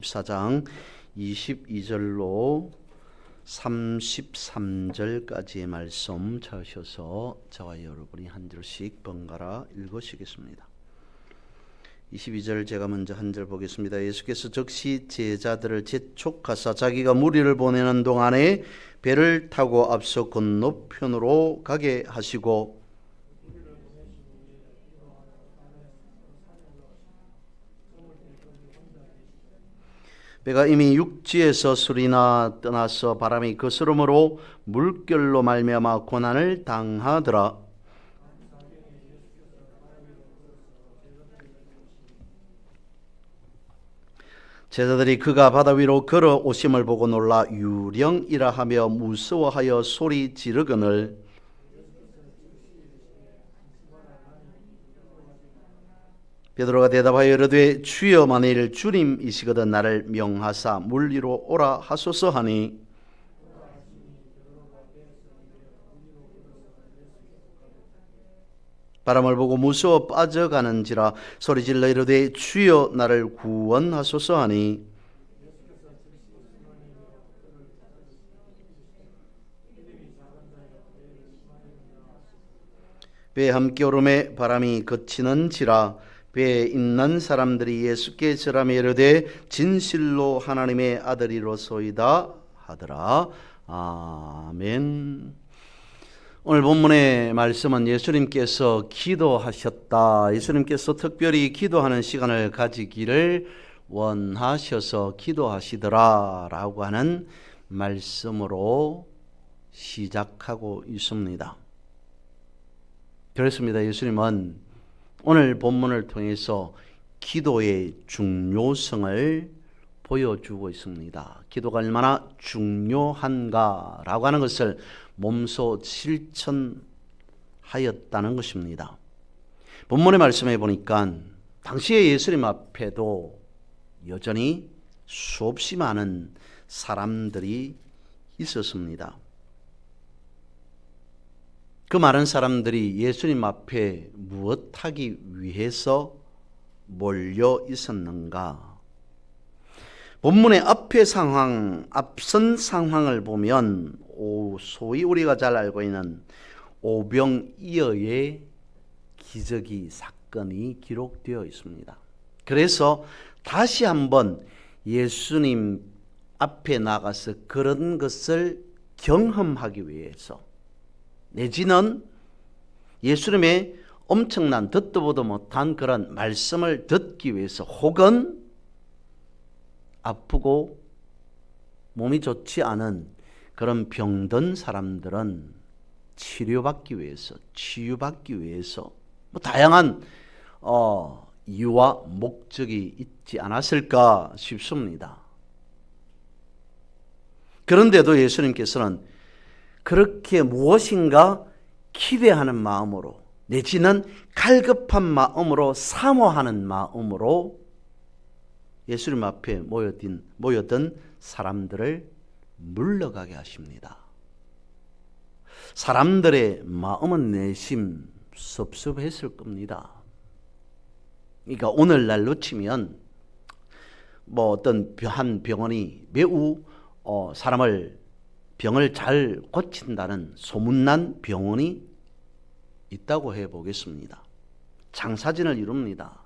14장 22절로 33절까지의 말씀 찾으셔서 저와 여러분이 한 절씩 번갈아 읽으시겠습니다. 22절 제가 먼저 한 절 보겠습니다. 예수께서 즉시 제자들을 재촉하사 자기가 무리를 보내는 동안에 배를 타고 앞서 건너편으로 가게 하시고 배가 이미 육지에서 수리나 떠나서 바람이 거스름으로 물결로 말미암아 고난을 당하더라. 제자들이 그가 바다 위로 걸어오심을 보고 놀라 유령이라 하며 무서워하여 소리 지르거늘 베드로가 대답하여 이르되 주여 만일 주님이시거든 나를 명하사 물 위로 오라 하소서 하니 바람을 보고 무서워 빠져가는지라 소리질러 이르되 주여 나를 구원하소서 하니 배에 함께 오름에 바람이 그치는지라 배에 있는 사람들이 예수께 절하며 이르되 진실로 하나님의 아들이로소이다 하더라. 아멘. 오늘 본문의 말씀은 예수님께서 기도하셨다. 예수님께서 특별히 기도하는 시간을 가지기를 원하셔서 기도하시더라 라고 하는 말씀으로 시작하고 있습니다. 그렇습니다. 예수님은 오늘 본문을 통해서 기도의 중요성을 보여주고 있습니다. 기도가 얼마나 중요한가라고 하는 것을 몸소 실천하였다는 것입니다. 본문의 말씀에 보니까 당시에 예수님 앞에도 여전히 수없이 많은 사람들이 있었습니다. 그 많은 사람들이 예수님 앞에 무엇하기 위해서 몰려 있었는가? 본문의 앞선 상황을 보면 소위 우리가 잘 알고 있는 오병이어의 기적이 사건이 기록되어 있습니다. 그래서 다시 한번 예수님 앞에 나가서 그런 것을 경험하기 위해서 내지는 예수님의 엄청난 듣도 보도 못한 그런 말씀을 듣기 위해서 혹은 아프고 몸이 좋지 않은 그런 병든 사람들은 치료받기 위해서 치유받기 위해서 다양한 이유와 목적이 있지 않았을까 싶습니다. 그런데도 예수님께서는 그렇게 무엇인가 기대하는 마음으로 내지는 갈급한 마음으로 사모하는 마음으로 예수님 앞에 모여든 사람들을 물러가게 하십니다. 사람들의 마음은 내심 섭섭했을 겁니다. 그러니까 오늘날로 치면 어떤 한 병원이 매우 병을 잘 고친다는 소문난 병원이 있다고 해보겠습니다. 장사진을 이룹니다.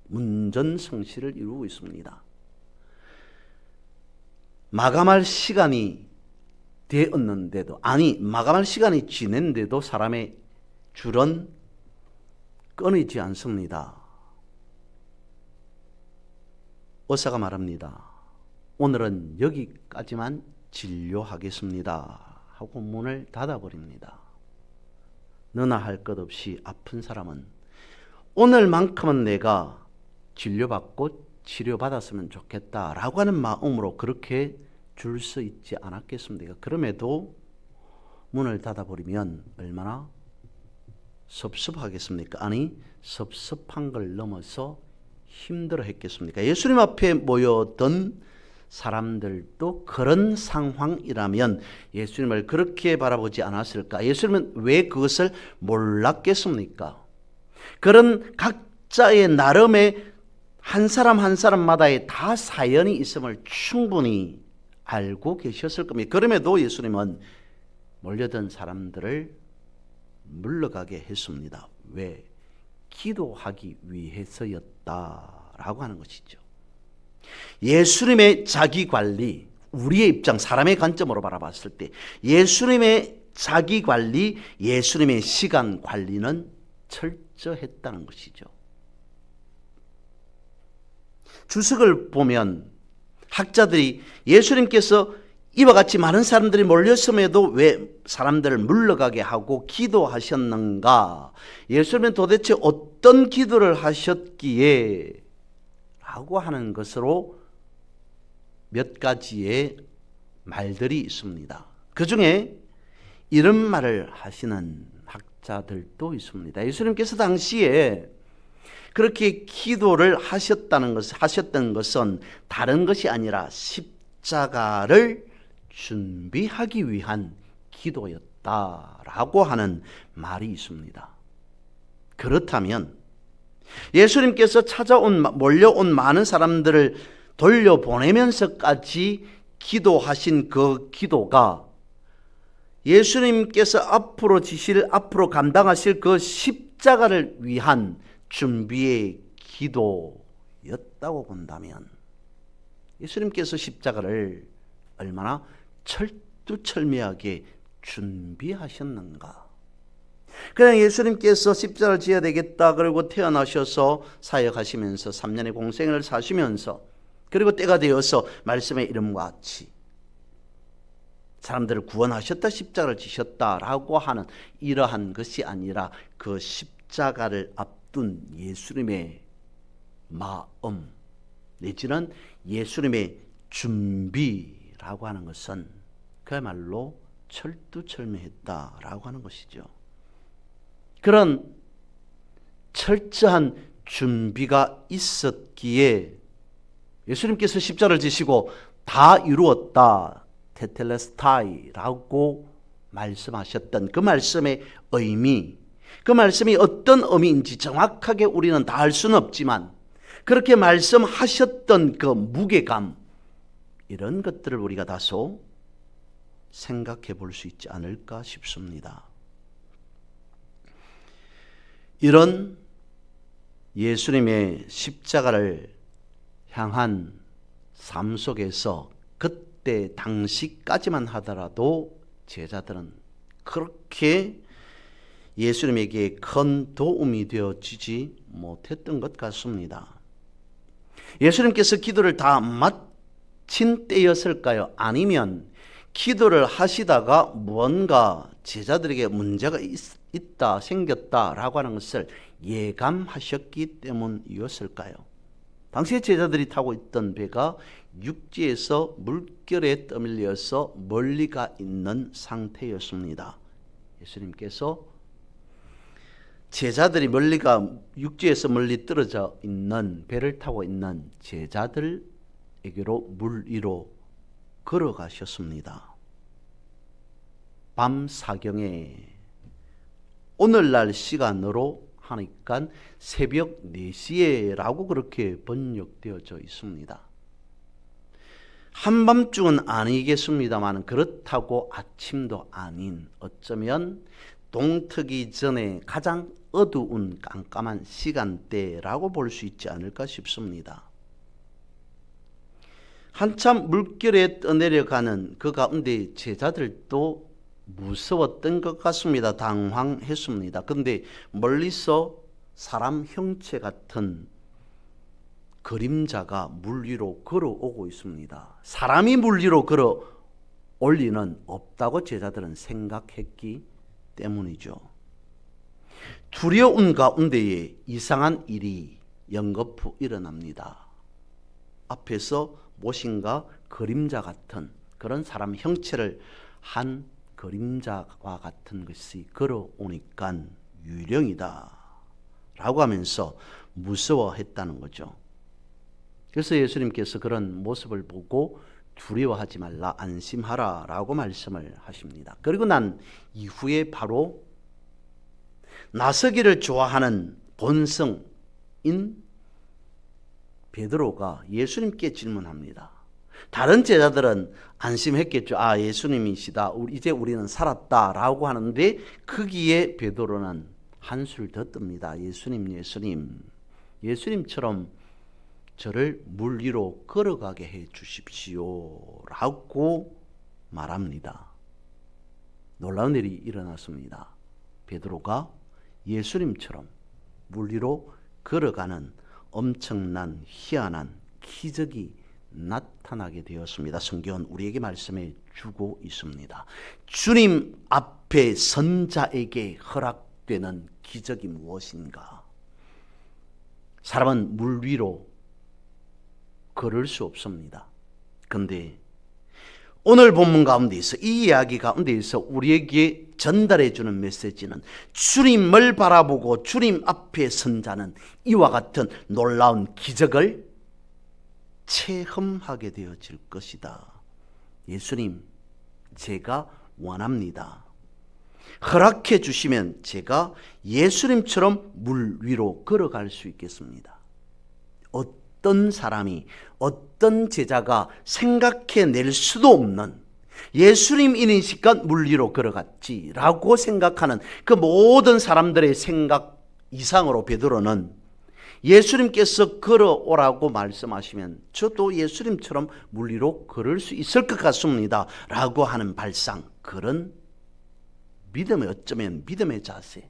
문전성시를 이루고 있습니다. 마감할 시간이 되었는데도 마감할 시간이 지낸데도 사람의 줄은 끊이지 않습니다. 의사가 말합니다. 오늘은 여기까지만 진료하겠습니다 하고 문을 닫아버립니다. 너나 할 것 없이 아픈 사람은 오늘만큼은 내가 진료받고 치료받았으면 좋겠다라고 하는 마음으로 그렇게 줄 수 있지 않았겠습니까? 그럼에도 문을 닫아버리면 얼마나 섭섭하겠습니까? 아니 섭섭한 걸 넘어서 힘들어 했겠습니까? 예수님 앞에 모여든 사람들도 그런 상황이라면 예수님을 그렇게 바라보지 않았을까? 예수님은 왜 그것을 몰랐겠습니까? 그런 각자의 나름의 한 사람 한 사람마다의 다 사연이 있음을 충분히 알고 계셨을 겁니다. 그럼에도 예수님은 몰려든 사람들을 물러가게 했습니다. 왜? 기도하기 위해서였다라고 하는 것이죠. 예수님의 자기관리, 우리의 입장, 사람의 관점으로 바라봤을 때 예수님의 자기관리, 예수님의 시간관리는 철저했다는 것이죠. 주석을 보면 학자들이 예수님께서 이와 같이 많은 사람들이 몰렸음에도 왜 사람들을 물러가게 하고 기도하셨는가? 예수님은 도대체 어떤 기도를 하셨기에? 라고 하는 것으로 몇 가지의 말들이 있습니다. 그 중에 이런 말을 하시는 학자들도 있습니다. 예수님께서 당시에 그렇게 기도를 하셨던 것은 다른 것이 아니라 십자가를 준비하기 위한 기도였다라고 하는 말이 있습니다. 그렇다면 예수님께서 몰려온 많은 사람들을 돌려보내면서까지 기도하신 그 기도가 예수님께서 앞으로 감당하실 그 십자가를 위한 준비의 기도였다고 본다면 예수님께서 십자가를 얼마나 철두철미하게 준비하셨는가? 그냥 예수님께서 십자가를 지어야 되겠다 그리고 태어나셔서 사역하시면서 3년의 공생을 사시면서 그리고 때가 되어서 말씀의 이름과 같이 사람들을 구원하셨다 십자가를 지셨다라고 하는 이러한 것이 아니라 그 십자가를 앞둔 예수님의 마음 내지는 예수님의 준비라고 하는 것은 그야말로 철두철미했다라고 하는 것이죠. 그런 철저한 준비가 있었기에 예수님께서 십자가를 지시고 다 이루었다 테텔레스타이라고 말씀하셨던 그 말씀의 의미, 그 말씀이 어떤 의미인지 정확하게 우리는 다 알 수는 없지만 그렇게 말씀하셨던 그 무게감, 이런 것들을 우리가 다소 생각해 볼 수 있지 않을까 싶습니다. 이런 예수님의 십자가를 향한 삶 속에서 그때 당시까지만 하더라도 제자들은 그렇게 예수님에게 큰 도움이 되어지지 못했던 것 같습니다. 예수님께서 기도를 다 마친 때였을까요? 아니면 기도를 하시다가 무언가 제자들에게 문제가 있다, 생겼다라고 하는 것을 예감하셨기 때문이었을까요? 당시에 제자들이 타고 있던 배가 육지에서 물결에 떠밀려서 멀리 가 있는 상태였습니다. 예수님께서 제자들이 육지에서 멀리 떨어져 있는 배를 타고 있는 제자들에게로 물 위로 걸어가셨습니다. 밤 사경에 오늘날 시간으로 하니까 새벽 4시에라고 그렇게 번역되어져 있습니다. 한밤중은 아니겠습니다만 그렇다고 아침도 아닌 어쩌면 동트기 전에 가장 어두운 깜깜한 시간대라고 볼 수 있지 않을까 싶습니다. 한참 물결에 떠내려가는 그 가운데 제자들도 무서웠던 것 같습니다. 당황했습니다. 그런데 멀리서 사람 형체 같은 그림자가 물 위로 걸어오고 있습니다. 사람이 물 위로 걸어올 리는 없다고 제자들은 생각했기 때문이죠. 두려운 가운데에 이상한 일이 연거푸 일어납니다. 앞에서 무엇인가 그림자 같은 그런 사람 형체를 한 그림자와 같은 것이 걸어오니까 유령이다 라고 하면서 무서워했다는 거죠. 그래서 예수님께서 그런 모습을 보고 두려워하지 말라, 안심하라 라고 말씀을 하십니다. 그리고 난 이후에 바로 나서기를 좋아하는 본성인 베드로가 예수님께 질문합니다. 다른 제자들은 안심했겠죠. 아, 예수님이시다. 이제 우리는 살았다라고 하는데 거기에 베드로는 한술 더 뜹니다. 예수님처럼 저를 물 위로 걸어가게 해 주십시오 라고 말합니다. 놀라운 일이 일어났습니다. 베드로가 예수님처럼 물 위로 걸어가는 엄청난 희한한 기적이 나타나게 되었습니다. 성경은 우리에게 말씀해 주고 있습니다. 주님 앞에 선 자에게 허락되는 기적이 무엇인가? 사람은 물 위로 걸을 수 없습니다. 그런데 오늘 본문 가운데서 이 이야기 가운데서 우리에게 전달해 주는 메시지는 주님을 바라보고 주님 앞에 선 자는 이와 같은 놀라운 기적을 체험하게 되어질 것이다. 예수님, 제가 원합니다. 허락해 주시면 제가 예수님처럼 물 위로 걸어갈 수 있겠습니다. 어떤 사람이, 어떤 제자가 생각해낼 수도 없는 예수님 인식과 물 위로 걸어갔지라고 생각하는 그 모든 사람들의 생각 이상으로 베드로는 예수님께서 걸어오라고 말씀하시면 저도 예수님처럼 물 위로 걸을 수 있을 것 같습니다 라고 하는 발상, 그런 믿음의, 어쩌면 믿음의 자세,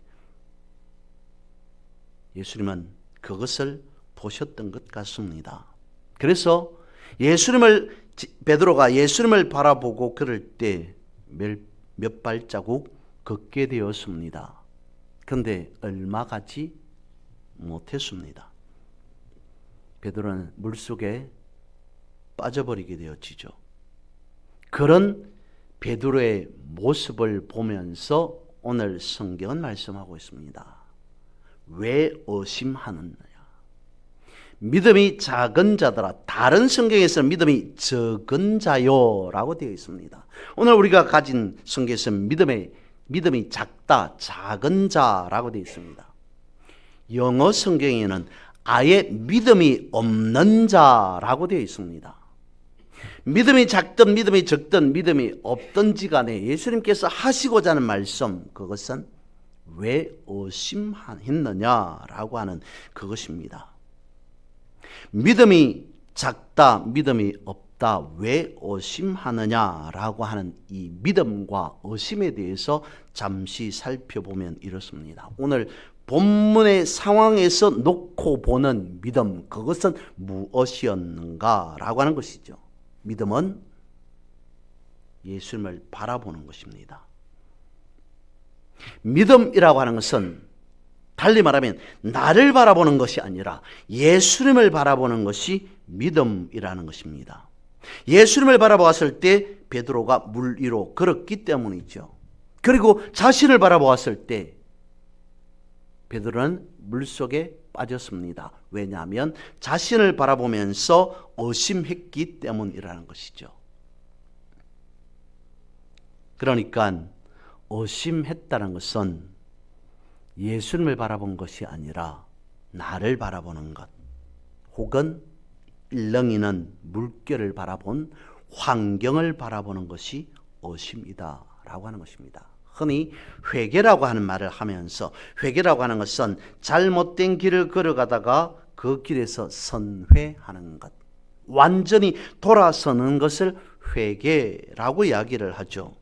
예수님은 그것을 보셨던 것 같습니다. 그래서 베드로가 예수님을 바라보고 걸을 때 몇 발자국 걷게 되었습니다. 그런데 얼마 가지 못했습니다. 베드로는 물속에 빠져버리게 되었지죠. 그런 베드로의 모습을 보면서 오늘 성경은 말씀하고 있습니다. 왜 의심하느냐? 믿음이 작은 자들아, 다른 성경에서는 믿음이 적은 자요 라고 되어 있습니다. 오늘 우리가 가진 성경에서는 믿음이 작다, 작은 자라고 되어 있습니다. 영어 성경에는 아예 믿음이 없는 자라고 되어 있습니다. 믿음이 작든 믿음이 적든 믿음이 없든지 간에 예수님께서 하시고자 하는 말씀, 그것은 왜 의심했느냐라고 하는 그것입니다. 믿음이 작다, 믿음이 없다, 왜 의심하느냐라고 하는 이 믿음과 의심에 대해서 잠시 살펴보면 이렇습니다. 오늘 본문의 상황에서 놓고 보는 믿음, 그것은 무엇이었는가라고 하는 것이죠. 믿음은 예수님을 바라보는 것입니다. 믿음이라고 하는 것은 달리 말하면 나를 바라보는 것이 아니라 예수님을 바라보는 것이 믿음이라는 것입니다. 예수님을 바라보았을 때 베드로가 물 위로 걸었기 때문이죠. 그리고 자신을 바라보았을 때 베드로는 물속에 빠졌습니다. 왜냐하면 자신을 바라보면서 의심했기 때문이라는 것이죠. 그러니까 의심했다는 것은 예수님을 바라본 것이 아니라 나를 바라보는 것, 혹은 일렁이는 물결을 바라본 환경을 바라보는 것이 의심이다 라고 하는 것입니다. 흔히 회개라고 하는 말을 하면서, 회개라고 하는 것은 잘못된 길을 걸어가다가 그 길에서 선회하는 것, 완전히 돌아서는 것을 회개라고 이야기를 하죠.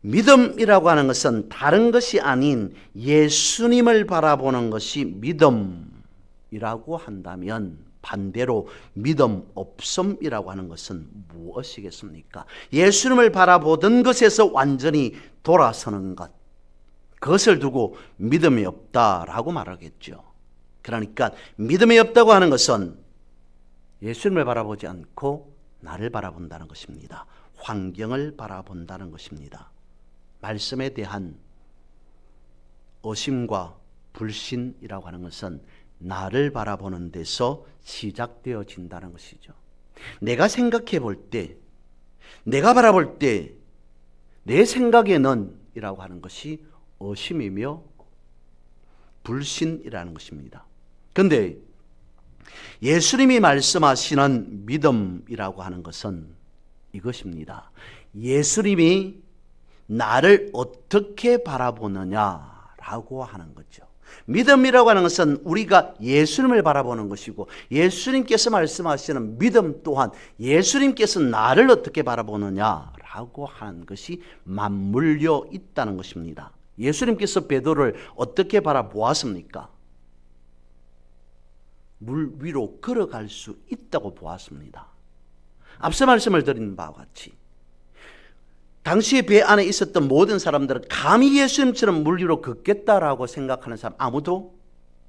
믿음이라고 하는 것은 다른 것이 아닌 예수님을 바라보는 것이 믿음이라고 한다면, 반대로 믿음 없음이라고 하는 것은 무엇이겠습니까? 예수님을 바라보던 것에서 완전히 돌아서는 것, 그것을 두고 믿음이 없다라고 말하겠죠. 그러니까 믿음이 없다고 하는 것은 예수님을 바라보지 않고 나를 바라본다는 것입니다. 환경을 바라본다는 것입니다. 말씀에 대한 의심과 불신이라고 하는 것은 나를 바라보는 데서 시작되어진다는 것이죠. 내가 생각해 볼 때, 내가 바라볼 때 내 생각에는 이라고 하는 것이 의심이며 불신이라는 것입니다. 그런데 예수님이 말씀하시는 믿음이라고 하는 것은 이것입니다. 예수님이 나를 어떻게 바라보느냐라고 하는 거죠. 믿음이라고 하는 것은 우리가 예수님을 바라보는 것이고, 예수님께서 말씀하시는 믿음 또한 예수님께서 나를 어떻게 바라보느냐라고 하는 것이 맞물려 있다는 것입니다. 예수님께서 베드로를 어떻게 바라보았습니까? 물 위로 걸어갈 수 있다고 보았습니다. 앞서 말씀을 드린 바와 같이 당시에 배 안에 있었던 모든 사람들은 감히 예수님처럼 물 위로 걷겠다라고 생각하는 사람 아무도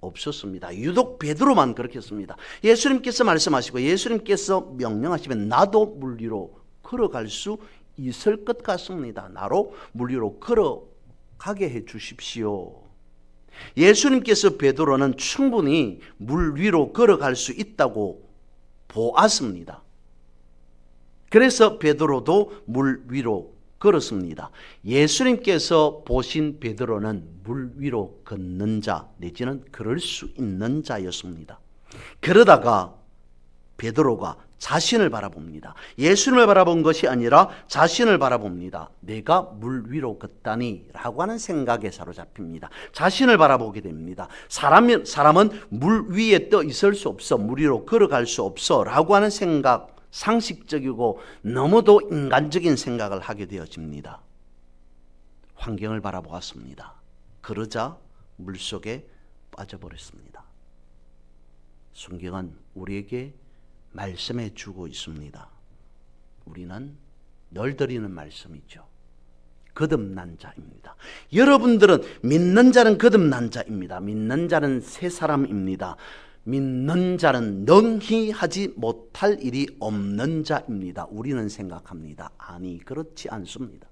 없었습니다. 유독 베드로만 그렇게 했습니다. 예수님께서 말씀하시고 예수님께서 명령하시면 나도 물 위로 걸어갈 수 있을 것 같습니다. 나로 물 위로 걸어가게 해 주십시오. 예수님께서 베드로는 충분히 물 위로 걸어갈 수 있다고 보았습니다. 그래서 베드로도 물 위로 걸었습니다. 예수님께서 보신 베드로는 물 위로 걷는 자 내지는 걸을 수 있는 자였습니다. 그러다가 베드로가 자신을 바라봅니다. 예수님을 바라본 것이 아니라 자신을 바라봅니다. 내가 물 위로 걷다니 라고 하는 생각에 사로잡힙니다. 자신을 바라보게 됩니다. 사람은 물 위에 떠 있을 수 없어, 물 위로 걸어갈 수 없어 라고 하는 생각, 상식적이고 너무도 인간적인 생각을 하게 되어집니다. 환경을 바라보았습니다. 그러자 물속에 빠져버렸습니다. 성경은 우리에게 말씀해 주고 있습니다. 우리는 늘 드리는 말씀이죠. 거듭난 자입니다. 여러분들은 믿는 자는 거듭난 자입니다. 믿는 자는 새 사람입니다. 믿는 자는 능히 하지 못할 일이 없는 자입니다. 우리는 생각합니다. 아니, 그렇지 않습니다.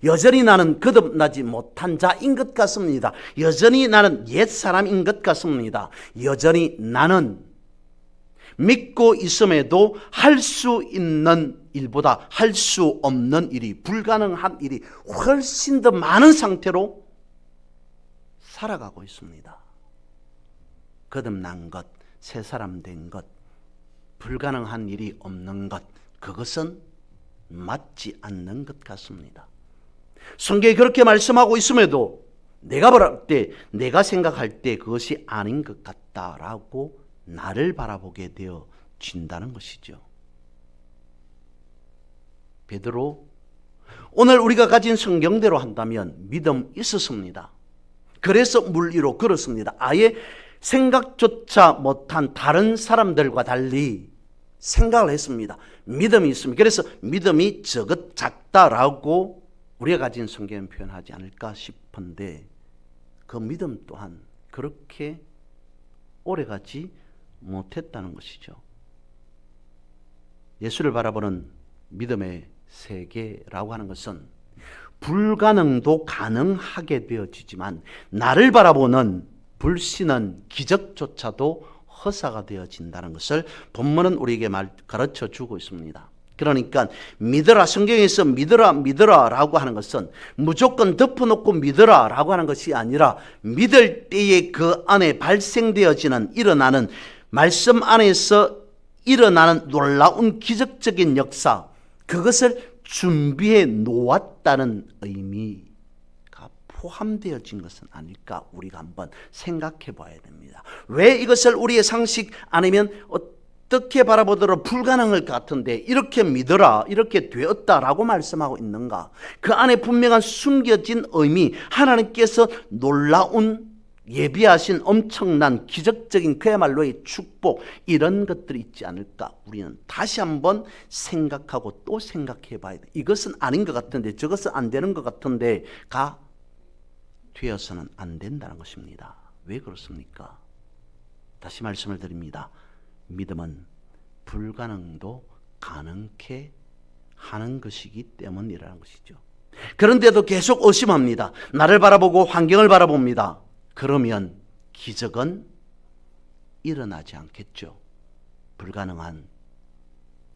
여전히 나는 거듭나지 못한 자인 것 같습니다. 여전히 나는 옛사람인 것 같습니다. 여전히 나는 믿고 있음에도 할 수 있는 일보다 할 수 없는 일이, 불가능한 일이 훨씬 더 많은 상태로 살아가고 있습니다. 거듭난 것, 새 사람 된 것, 불가능한 일이 없는 것, 그것은 맞지 않는 것 같습니다. 성경이 그렇게 말씀하고 있음에도 내가 바랄 때, 내가 생각할 때 그것이 아닌 것 같다라고 나를 바라보게 되어진다는 것이죠. 베드로, 오늘 우리가 가진 성경대로 한다면 믿음 있었습니다. 그래서 물 위로 걸었습니다. 아예 생각조차 못한 다른 사람들과 달리 생각을 했습니다. 믿음이 있습니다. 그래서 믿음이 작다라고 우리가 가진 성경은 표현하지 않을까 싶은데, 그 믿음 또한 그렇게 오래가지 못했다는 것이죠. 예수를 바라보는 믿음의 세계라고 하는 것은 불가능도 가능하게 되어지지만, 나를 바라보는 불신은 기적조차도 허사가 되어진다는 것을 본문은 우리에게 가르쳐 주고 있습니다. 그러니까 믿어라, 성경에서 믿어라 라고 하는 것은 무조건 덮어놓고 믿어라 라고 하는 것이 아니라, 믿을 때에 그 안에 발생되어지는, 일어나는, 말씀 안에서 일어나는 놀라운 기적적인 역사, 그것을 준비해 놓았다는 의미가 포함되어진 것은 아닐까, 우리가 한번 생각해 봐야 됩니다. 왜 이것을 우리의 상식 아니면 어떻게 바라보더라도 불가능할 것 같은데 이렇게 믿어라, 이렇게 되었다라고 말씀하고 있는가? 그 안에 분명한 숨겨진 의미, 하나님께서 놀라운 예비하신 엄청난 기적적인 그야말로의 축복, 이런 것들이 있지 않을까? 우리는 다시 한번 생각하고 또 생각해 봐야 돼. 이것은 아닌 것 같은데, 저것은 안 되는 것 같은데 가 되어서는 안 된다는 것입니다. 왜 그렇습니까? 다시 말씀을 드립니다. 믿음은 불가능도 가능케 하는 것이기 때문이라는 것이죠. 그런데도 계속 의심합니다. 나를 바라보고 환경을 바라봅니다. 그러면 기적은 일어나지 않겠죠. 불가능한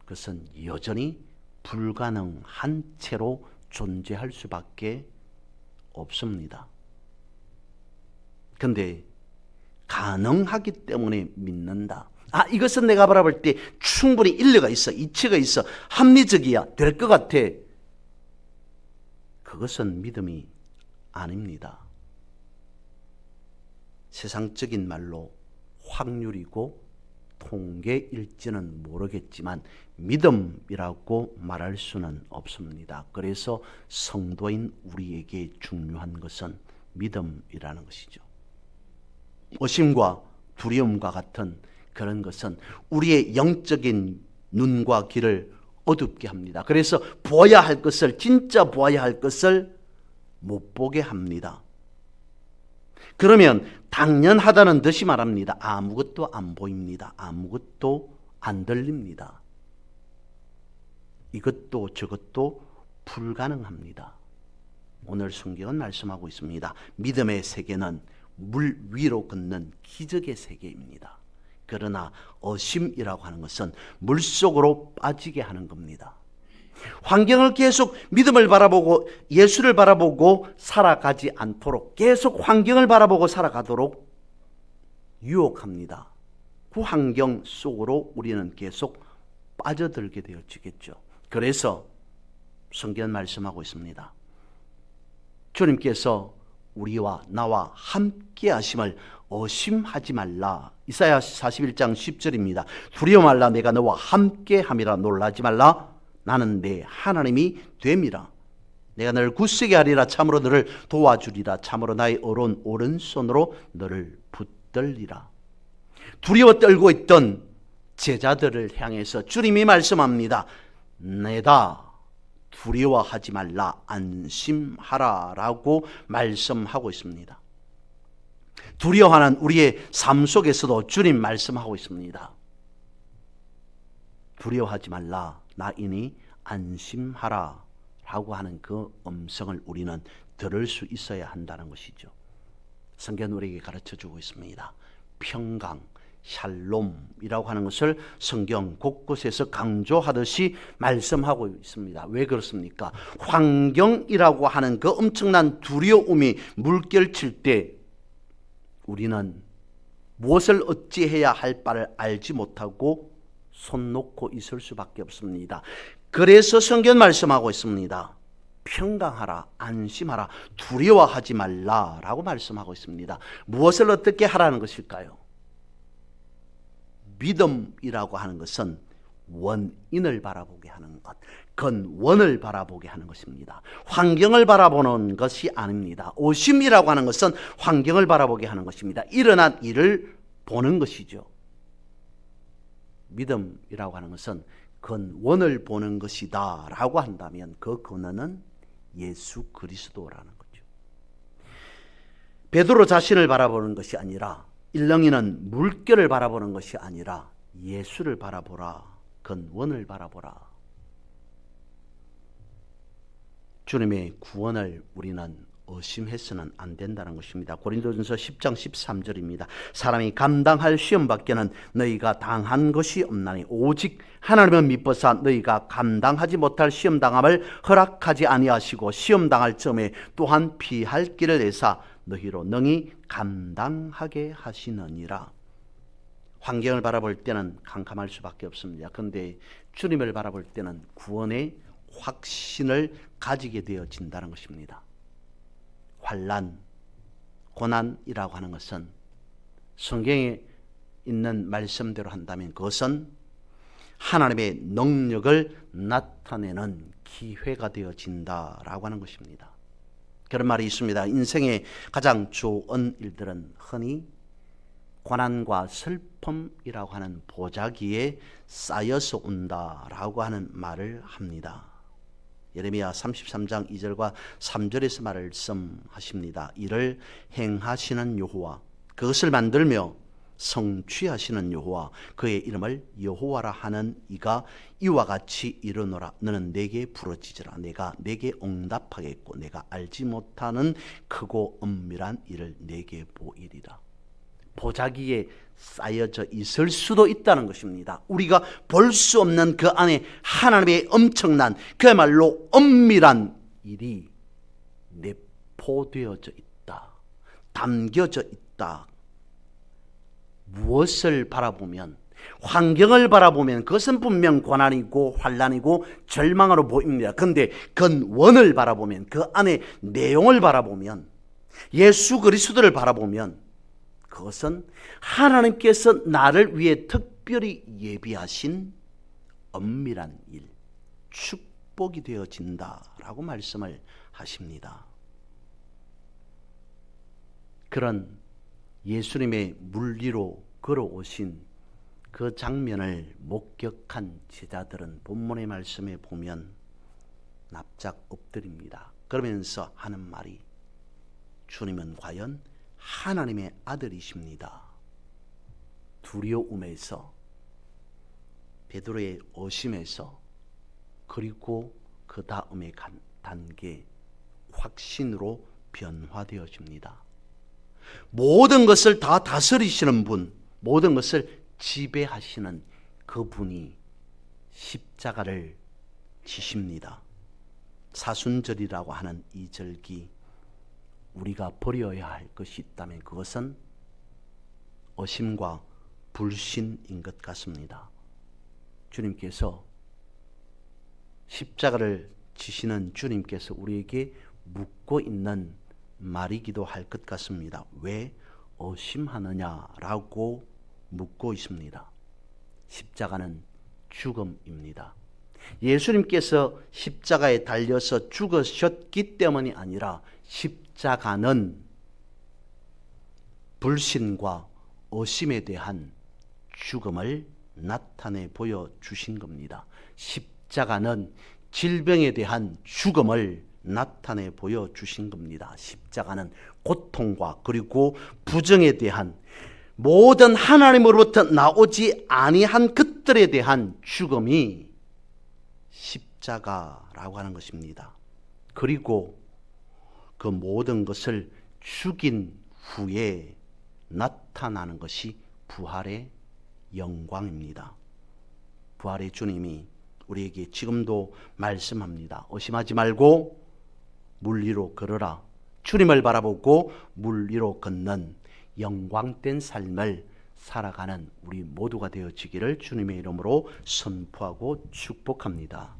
것은 여전히 불가능한 채로 존재할 수밖에 없습니다. 그런데 가능하기 때문에 믿는다. 이것은 내가 바라볼 때 충분히 일리가 있어, 이치가 있어, 합리적이야, 될 것 같아. 그것은 믿음이 아닙니다. 세상적인 말로 확률이고 통계일지는 모르겠지만 믿음이라고 말할 수는 없습니다. 그래서 성도인 우리에게 중요한 것은 믿음이라는 것이죠. 의심과 두려움과 같은 그런 것은 우리의 영적인 눈과 귀를 어둡게 합니다. 그래서 보아야 할 것을, 진짜 보아야 할 것을 못 보게 합니다. 그러면 당연하다는 듯이 말합니다. 아무것도 안 보입니다. 아무것도 안 들립니다. 이것도 저것도 불가능합니다. 오늘 성경은 말씀하고 있습니다. 믿음의 세계는 물 위로 걷는 기적의 세계입니다. 그러나 의심이라고 하는 것은 물속으로 빠지게 하는 겁니다. 환경을 계속 믿음을 바라보고 예수를 바라보고 살아가지 않도록 계속 환경을 바라보고 살아가도록 유혹합니다. 그 환경 속으로 우리는 계속 빠져들게 되어지겠죠. 그래서 성경 말씀하고 있습니다. 주님께서 우리와 나와 함께 하심을 의심하지 말라. 이사야 41장 10절입니다. 두려워 말라. 내가 너와 함께 함이라. 놀라지 말라. 나는 내 하나님이 됨이라. 내가 너를 굳세게 하리라. 참으로 너를 도와주리라. 참으로 나의 오른손으로 너를 붙들리라. 두려워 떨고 있던 제자들을 향해서 주님이 말씀합니다. 내다 두려워하지 말라. 안심하라 라고 말씀하고 있습니다. 두려워하는 우리의 삶 속에서도 주님 말씀하고 있습니다. 두려워하지 말라. 나이니 안심하라 라고 하는 그 음성을 우리는 들을 수 있어야 한다는 것이죠. 성경은 우리에게 가르쳐주고 있습니다. 평강, 샬롬이라고 하는 것을 성경 곳곳에서 강조하듯이 말씀하고 있습니다. 왜 그렇습니까? 환경이라고 하는 그 엄청난 두려움이 물결칠 때 우리는 무엇을 어찌해야 할 바를 알지 못하고 손 놓고 있을 수밖에 없습니다. 그래서 성경 말씀하고 있습니다. 평강하라, 안심하라, 두려워하지 말라라고 말씀하고 있습니다. 무엇을 어떻게 하라는 것일까요? 믿음이라고 하는 것은 원인을 바라보게 하는 것, 근원을 바라보게 하는 것입니다. 환경을 바라보는 것이 아닙니다. 오심이라고 하는 것은 환경을 바라보게 하는 것입니다. 일어난 일을 보는 것이죠. 믿음이라고 하는 것은 근원을 보는 것이다 라고 한다면 그 근원은 예수 그리스도라는 거죠. 베드로 자신을 바라보는 것이 아니라, 일렁이는 물결을 바라보는 것이 아니라 예수를 바라보라, 근원을 바라보라. 주님의 구원을 우리는 의심해서는 안 된다는 것입니다. 고린도전서 10장 13절입니다. 사람이 감당할 시험 밖에는 너희가 당한 것이 없나니 오직 하나님은 미쁘사 너희가 감당하지 못할 시험 당함을 허락하지 아니하시고 시험 당할 점에 또한 피할 길을 내사 너희로 능히 감당하게 하시느니라. 환경을 바라볼 때는 캄캄할 수밖에 없습니다. 그런데 주님을 바라볼 때는 구원의 확신을 가지게 되어진다는 것입니다. 환난, 고난이라고 하는 것은 성경에 있는 말씀대로 한다면 그것은 하나님의 능력을 나타내는 기회가 되어진다라고 하는 것입니다. 그런 말이 있습니다. 인생의 가장 좋은 일들은 흔히 고난과 슬픔이라고 하는 보자기에 쌓여서 온다라고 하는 말을 합니다. 예레미야 33장 2절과 3절에서 말씀하십니다. 이를 행하시는 여호와, 그것을 만들며 성취하시는 여호와, 그의 이름을 여호와라 하는 이가 이와 같이 이르노라. 너는 내게 부르짖으라. 내가 내게 응답하겠고 내가 알지 못하는 크고 은밀한 일을 내게 보이리라. 보자기에 쌓여져 있을 수도 있다는 것입니다. 우리가 볼 수 없는 그 안에 하나님의 엄청난, 그야말로 은밀한 일이 내포되어져 있다, 담겨져 있다. 무엇을 바라보면, 환경을 바라보면 그것은 분명 고난이고 환난이고 절망으로 보입니다. 그런데 근원을 바라보면, 그 안에 내용을 바라보면, 예수 그리스도를 바라보면 그것은 하나님께서 나를 위해 특별히 예비하신 엄밀한 일, 축복이 되어진다라고 말씀을 하십니다. 그런 예수님의 물 위로 걸어오신 그 장면을 목격한 제자들은 본문의 말씀에 보면 납작 엎드립니다. 그러면서 하는 말이, 주님은 과연 하나님의 아들이십니다. 두려움에서, 베드로의 의심에서, 그리고 그 다음의 단계 확신으로 변화되어집니다. 모든 것을 다 다스리시는 분, 모든 것을 지배하시는 그분이 십자가를 지십니다. 사순절이라고 하는 이 절기, 우리가 버려야 할 것이 있다면 그것은 의심과 불신인 것 같습니다. 주님께서, 십자가를 지시는 주님께서 우리에게 묻고 있는 말이기도 할 것 같습니다. 왜 의심하느냐라고 묻고 있습니다. 십자가는 죽음입니다. 예수님께서 십자가에 달려서 죽으셨기 때문이 아니라 십자가는 불신과 의심에 대한 죽음을 나타내 보여주신 겁니다. 십자가는 질병에 대한 죽음을 나타내 보여주신 겁니다. 십자가는 고통과 그리고 부정에 대한, 모든 하나님으로부터 나오지 아니한 것들에 대한 죽음이 십자가라고 하는 것입니다. 그리고 그 모든 것을 죽인 후에 나타나는 것이 부활의 영광입니다. 부활의 주님이 우리에게 지금도 말씀합니다. 의심하지 말고 물 위로 걸어라. 주님을 바라보고 물 위로 걷는 영광된 삶을 살아가는 우리 모두가 되어지기를 주님의 이름으로 선포하고 축복합니다.